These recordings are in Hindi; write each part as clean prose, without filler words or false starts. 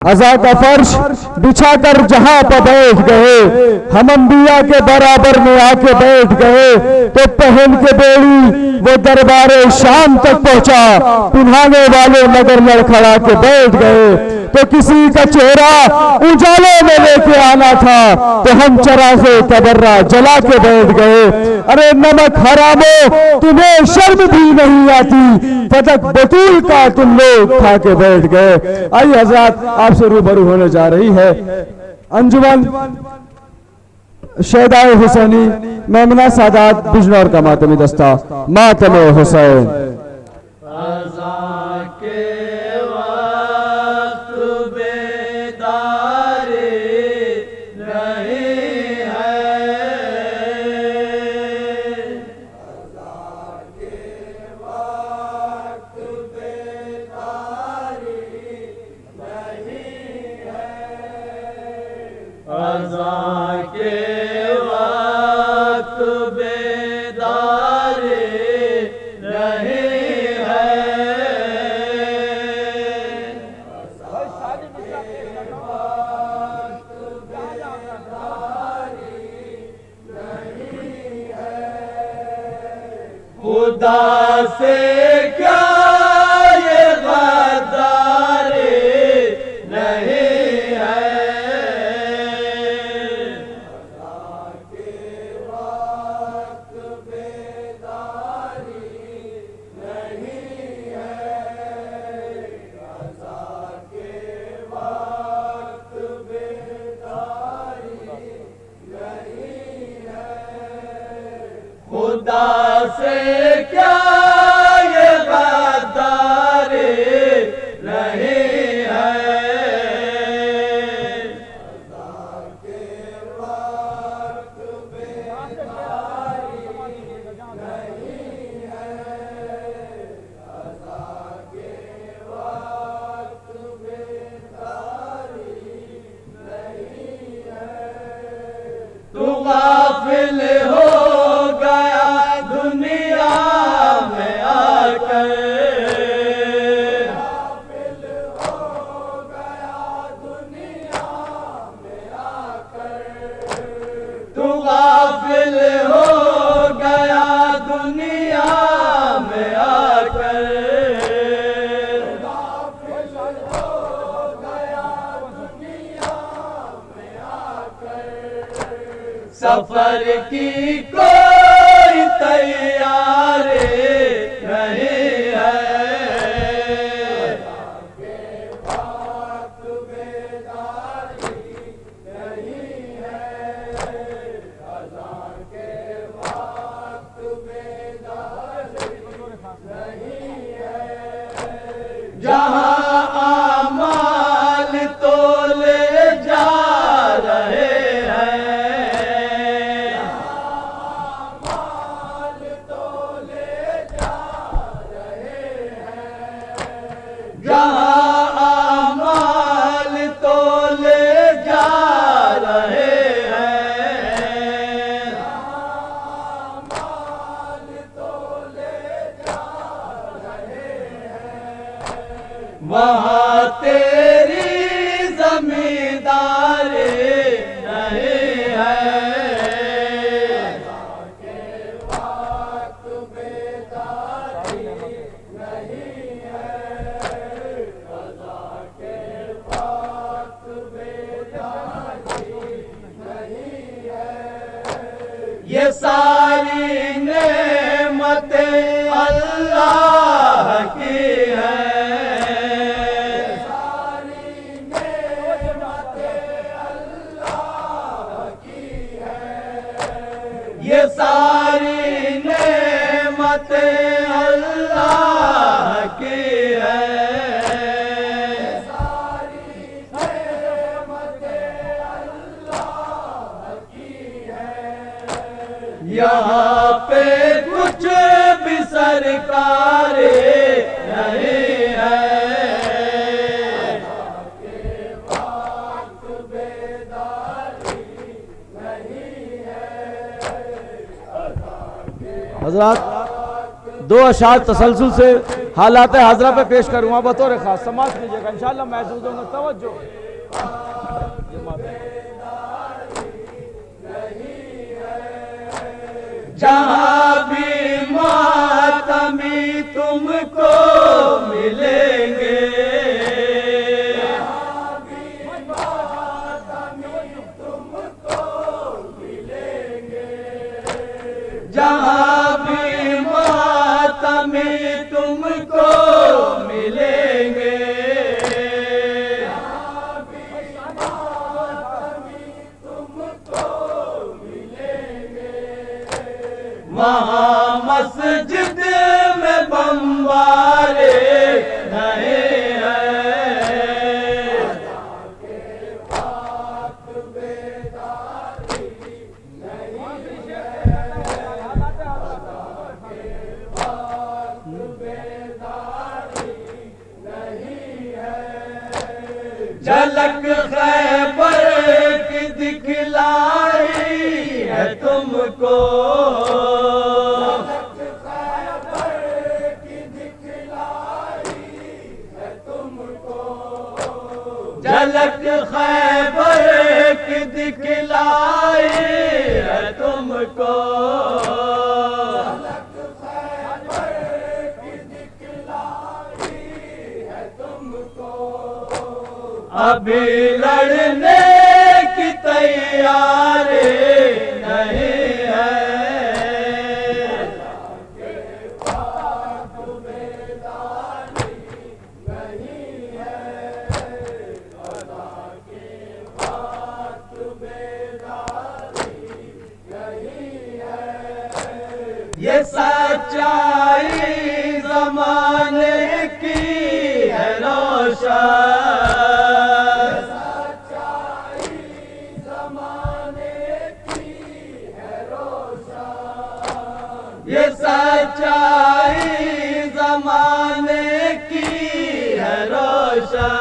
अज़ा का फर्श बिछाकर जहां पर बैठ गए, हम अंबिया के बराबर में आके बैठ गए, तो पहन के बेड़ी वो दरबारे शाम तक पहुंचा, पिन्हाने वाले नगर लड़खड़ा के बैठ गए। तो किसी का चेहरा उजाले में लेके आना था, तो हम चरागे तबर्रा जला के बैठ गए। अरे नमक हरामो, तुम्हें शर्म भी नहीं आती, फतक बतूल का तुम लोग खा के बैठ गए। आई हज़रात, आपसे रूबरू होने जा रही है अंजुमन शहदाए हुसैनी मेमना सादात बिजनौर का मातमी दस्ता, मातम हुसैन। खुदा से क्या ये गद्दारी नहीं है, अज़ा के वक्त बेदारी नहीं है, अज़ा के वक्त बेदारी नहीं है। खुदा से क्या ये गद्दारी नहीं है, अज़ा के वक्त बेदारी नहीं है, अज़ा के वक्त बेदारी नहीं है। तू गाफिल हो सफर की कोई तैयारी नहीं है, अज़ा के वक्त बेदारी नहीं है, अज़ा के वक्त बेदारी नहीं है। जहां आमाल तोले जा रहे वहाँ तेरी जमींदारी नहीं है, अज़ा के वक्त बेदारी नहीं है, अज़ा के वक्त बेदारी नहीं है। ये सारी नेमतें अल्लाह की है, ये सारी नेमतें अल्लाह की है, सारी नेमतें अल्लाह की है। यहाँ पे कुछ भी सरकारी नहीं है, अज़ा के वक्त बेदारी नहीं है। हज़रात, दो अशार तसलसल से हालात हाजरा पे पेश करूँगा बतौर खास, समाज कीजिएगा इंशाअल्लाह महसूस होगा। तवज्जो जहाँ भी मातमी तुमको मिलेंगे, जहाँ भी मातमी तुमको मिलेंगे, जहाँ भी मातमी तुमको मिलेंगे, जहाँ भी मातमी तुमको मिलेंगे, वहाँ मस्जिद में बम्बारे रहे हैं, के बात बेदारी नहीं है, के बात बेदारी नहीं है, झलक खैबर की दिखलाई है तुमको, झलक खैबर की दिखलाई है तुमको, झलक खैबर की दिखलाई है तुमको, अभी लड़ने की तैयारी नहीं है, के बात बेदारी नहीं है, ये सच्चाई ज़माने की है रोशन, सच्चाई ज़माने की है रोशन, ये सच्चाई ज़माने की है रोशन,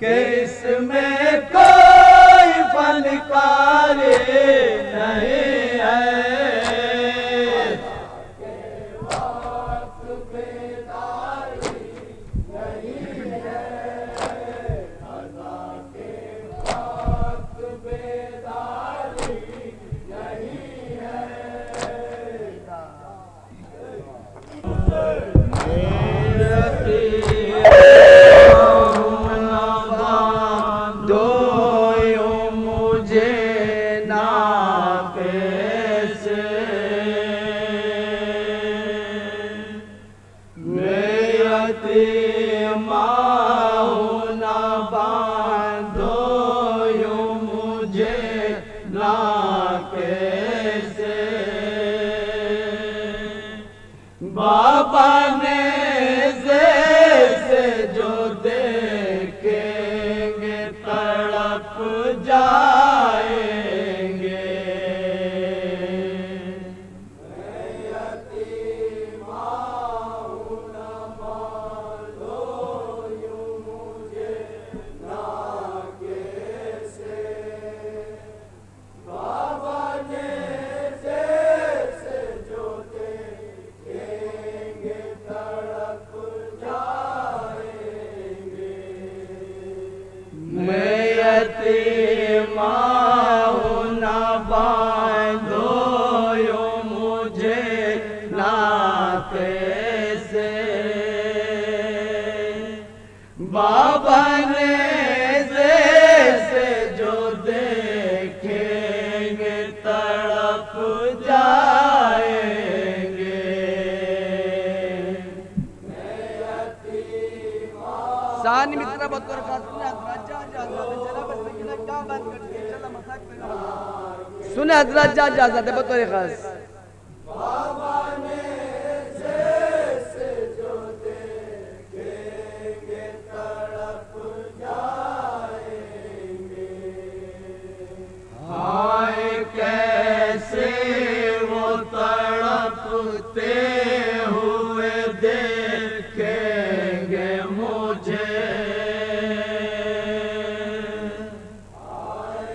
कि इसमें कोई फनकार नहीं है, के बात बेदारी नहीं है, के बात बेदारी नहीं है, बाबा ने जैसे जो देखेंगे तड़प जाएंगे, बाबा ने जैसे जो देखेंगे तड़प जाएंगे, सानी मित्र बतौर खास सुने हजरत जा इजाजत है बतौर खास। बाबा ने जैसे जो देखेंगे तड़प जाएंगे, हाय कैसे वो तड़पते हुए देखेंगे मुझे, हाय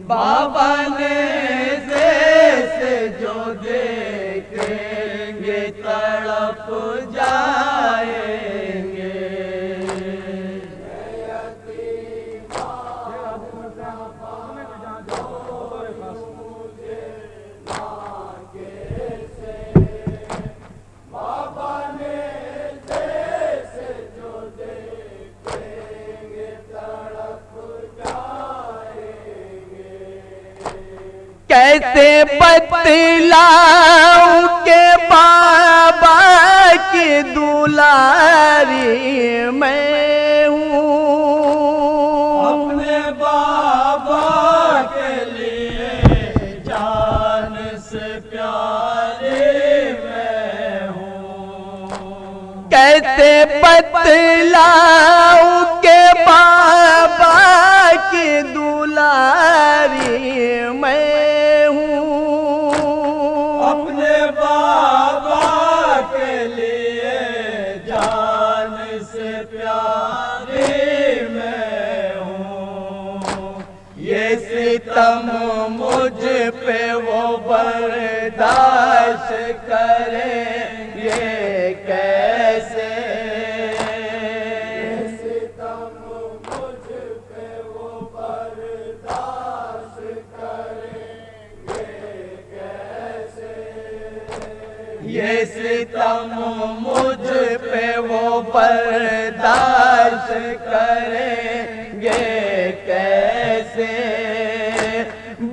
बाबा ने जैसे जो देखेंगे तड़प जाएंगे। कैसे बतलाऊं के बाबा की दुलारी मैं हूँ। अपने बाबा के लिए जान से प्यारे मैं हूँ। कैसे बतलाऊं के बाबा की दुलारी मैं अपने बाबा के लिए जान से प्यारे मैं हूँ। ये सितम मुझ पे वो बर्दाश्त करेंगे कैसे। सितम मुझ पे वो बर्दाश्त करेंगे कैसे। ये सितम मुझ पे वो बर्दाश्त करेंगे कैसे।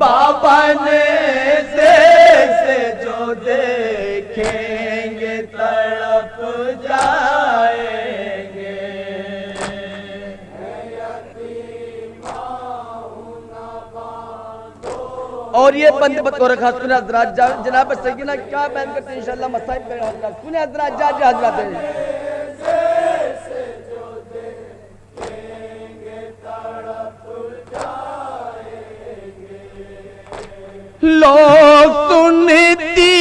बाबा ने जैसे जो देखेंगे तड़प जाएंगे। और ये बंद बतौर खास सुने हजरात जनाब सकीना क्या बयान करते हैं इंशाअल्लाह मसाइब पे हजरात सुने हजरात जा हजरात लोग सुनती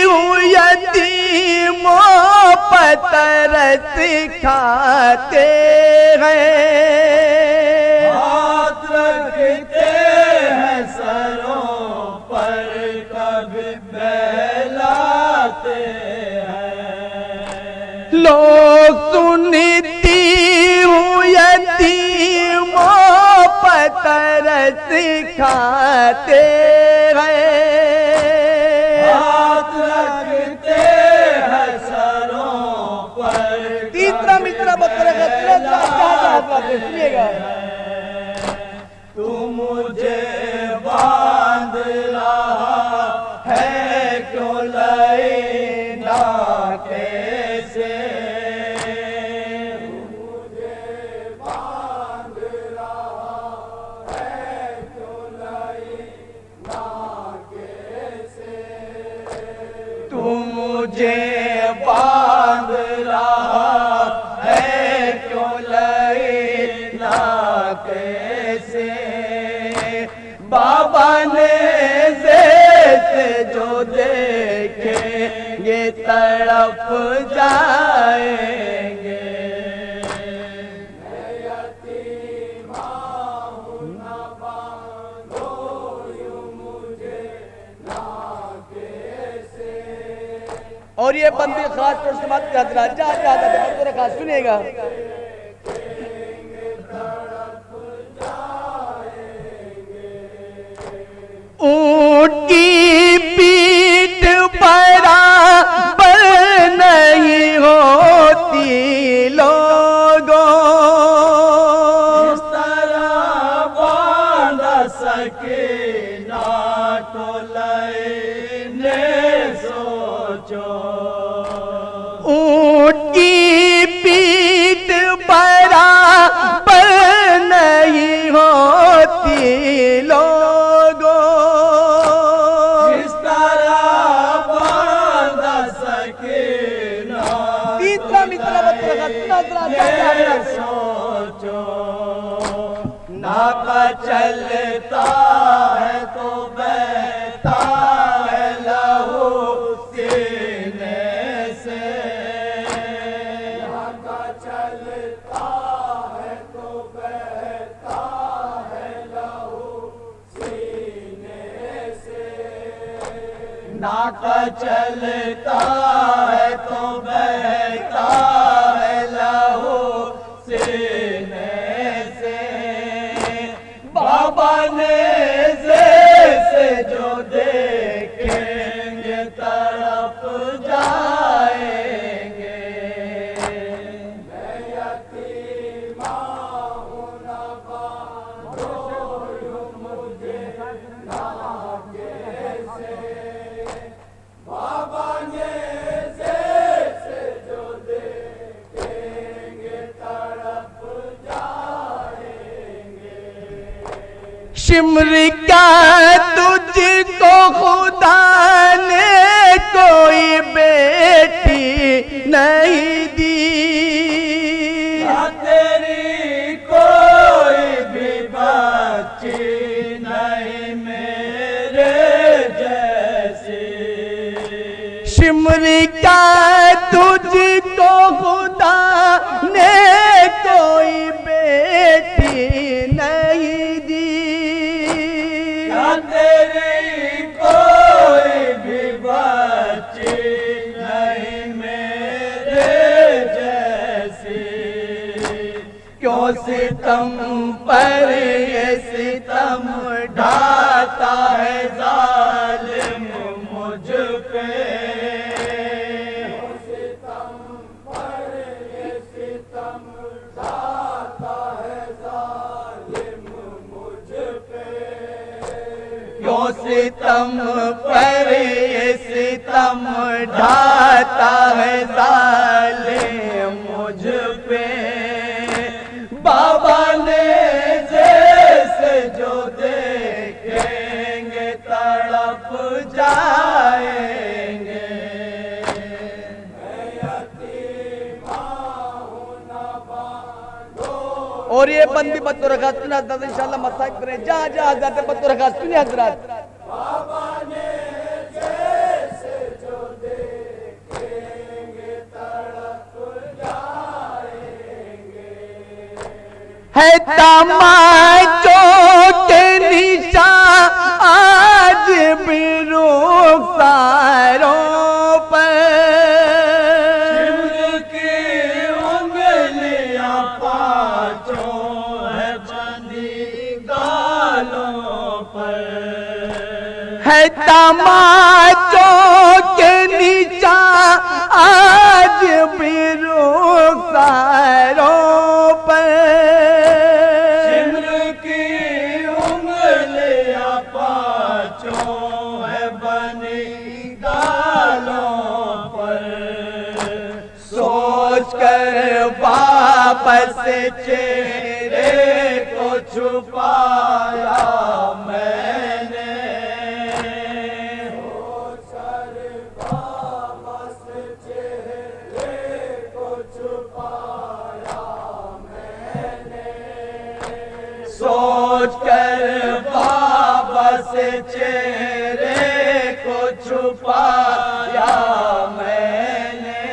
हूँ यतीमों पर तरस खाते हैं। हाथ रखते हैं सरों पर कभी बहलाते हैं। लोग सुनती हूँ यतीमों पर तरस खाते हैं। हाथ रखते हैं सरों पर तीसरा मित्रा सुनिएगा। तू मुझे बांध रहा है क्यों लेना कैसे। मुझे बांध रहा है क्यों लेना कैसे। तू मुझे बांध रहा है क्यों लेना कैसे। बाबा ने जैसे जो देखेंगे तड़प जाएंगे। और ये बंदी खास तौर से बात कर खास सुनिएगा। ऊंट की पीठ बराबर नहीं होती लोगों। इस तरह बांध सके ना तो लेने सोचो। ऊंट की पीठ बराबर नहीं होती लोगों। इस तरह बांध सके ना तीसरा मित्रा सोचो। नाका चलता है तो बहता है लहू सीने से। नाका चलता है तो बहता है लहू सीने नाका चलता है तो बहता है लहू सीने से। बाबा ने से जो देखेंगे तड़प जाएंगे। मैं यतीमा हूँ ना बांधो यूं मुझे ना कैसे। बाबा ने से जो देखेंगे तड़प जाएंगे। शिमर का तुझको खुदा ने कोई बेटी नहीं दी। तेरी कोई भी बच्ची नहीं मेरे जैसी। शिमर का तुझको खुदा ने कोई बेटी नहीं दी। तेरी कोई भी बच्ची नहीं मेरे जैसी। क्यों सितम पर ये सितम ढाता है जालिम मुझ पे। सितम पर ये सितम ढाता है जालिम मुझ पे। क्यों सितम पर ये सितम ढाता है जालिम मुझ पे। बाबा ने जैसे जो देखेंगे तड़प जाएंगे। मैं यतीमा हूँ ना बांधो। और ये बंदी बतौर खास सुने हजरत इंशाल्लाह मसाइब करें जहाँ जहाँ जाते बतौर खास सुने हजरत। बाबा ने जैसे जो देखेंगे तड़प जाएंगे। है तमाचों के निशान आज भी रुखसारों पर। शिमर की उंगलियां पांचों है बंधी गालों पर। है तमाचों के निशान आज भी रुखसारों पर। शिमर की उंगलियां पांचों है बनी गालों पर। सोच कर वापस चेहरे को छुपाया मैंने। वापस चेहरे को छुपाया मैंने। सोच कर वापस चेहरे को छुपाया मैंने।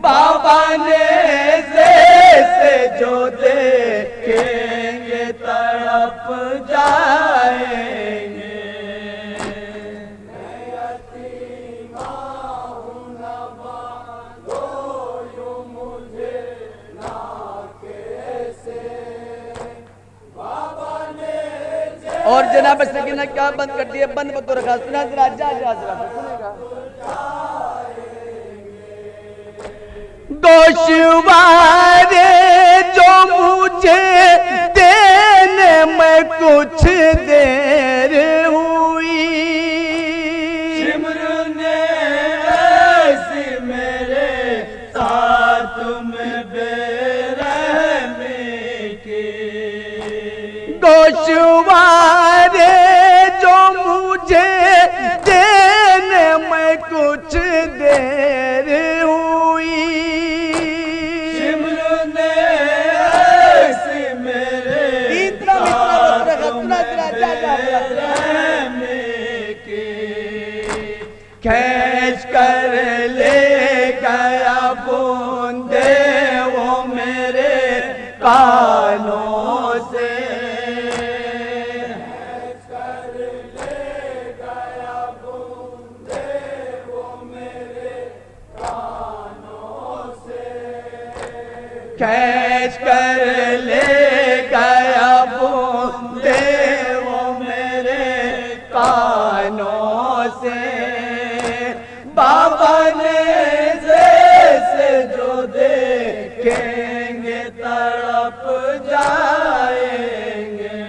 बाबा ने से जो देखेंगे तड़प जाएंगे। मैं यतीमा हूँ ना बांधो यूं मुझे ना कैसे। बाबा ने और जनाब सकीना क्या बंद कर दिया बंद मत रखा सुना जरा जा जा जरा सुनेगा। गोशवारे जो मुझे देने में कुछ देर हुई। शिमर ने ऐसी मेरे साथ में बेरहमी की। गोशवारे जो मुझे देने में कुछ देर हुई। शिमर ने ऐसी मेरे साथ में बेरहमी की। खींच कर ले गया बूंदे वो मेरे कानों से। कर ले गया खींच कर ले गया बूंदे वो मेरे कानों से। बाबा ने जैसे जो देखेंगे तड़प जाएंगे।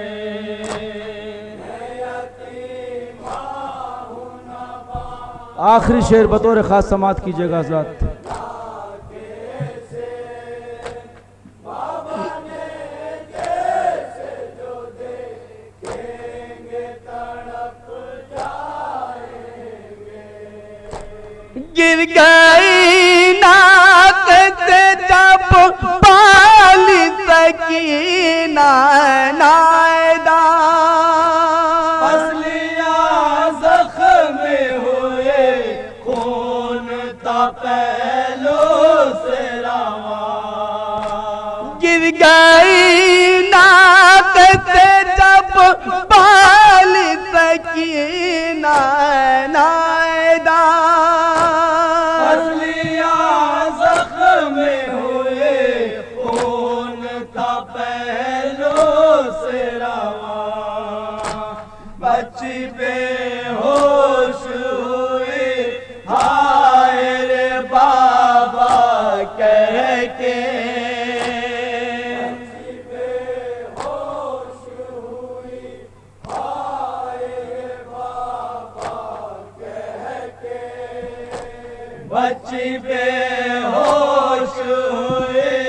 आखिरी शेर बतौर खास समात कीजिएगा हज़रात। गिर गई नाक से जब पाल सकीना नायदा, पसलियां जख्म हुए खून था पहलू से रवा। गिर गई नाक से जब पाल सकीना नायदा, बच्ची बेहोश हुई हाय रे बाबा कह के। बेहोश हुई हाय रे बाबा कह के। बच्ची बेहोश हुई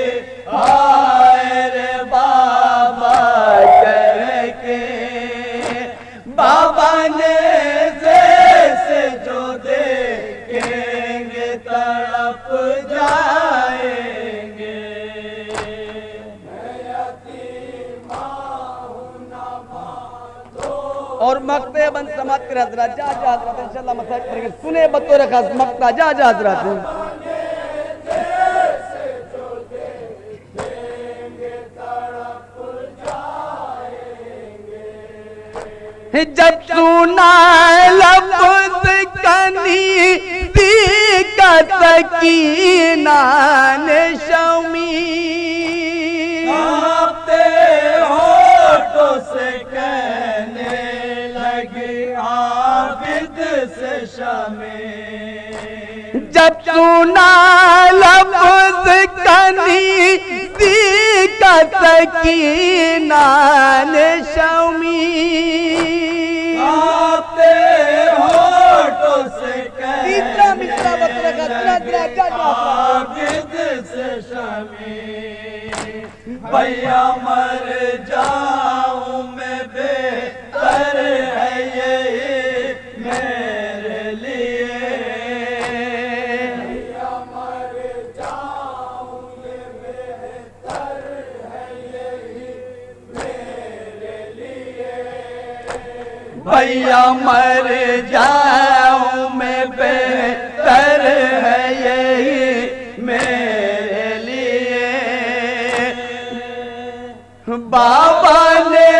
हाय रे बाबा कह के। बाबा ने जैसे जो देखेंगे तड़प जाएंगे। और मकते बंद समात कर हजरत जा जा हजरत इंशाल्लाह मसाइल करेंगे। सुने बतौर खास मकता जा जा हजरत। जब सुना लफ्ज़ कनी दी का सकीना ने शमी, आपते होठों से कहने लगी आबिद से शमी। जब सुना लफ्ज़ कनी दी का सकीना ने शमी, आपते होठों से तीसरा मिसरा बतौर खास जा जा जा। आबिद से शमी। भैया मर जाऊं मैं बेहतर है यही मेरे लिए। भैया मर जाऊं मैं बेहतर है यही मेरे लिए। भैया मर जाऊं मैं बेहतर है यही मेरे लिए। बाबा ने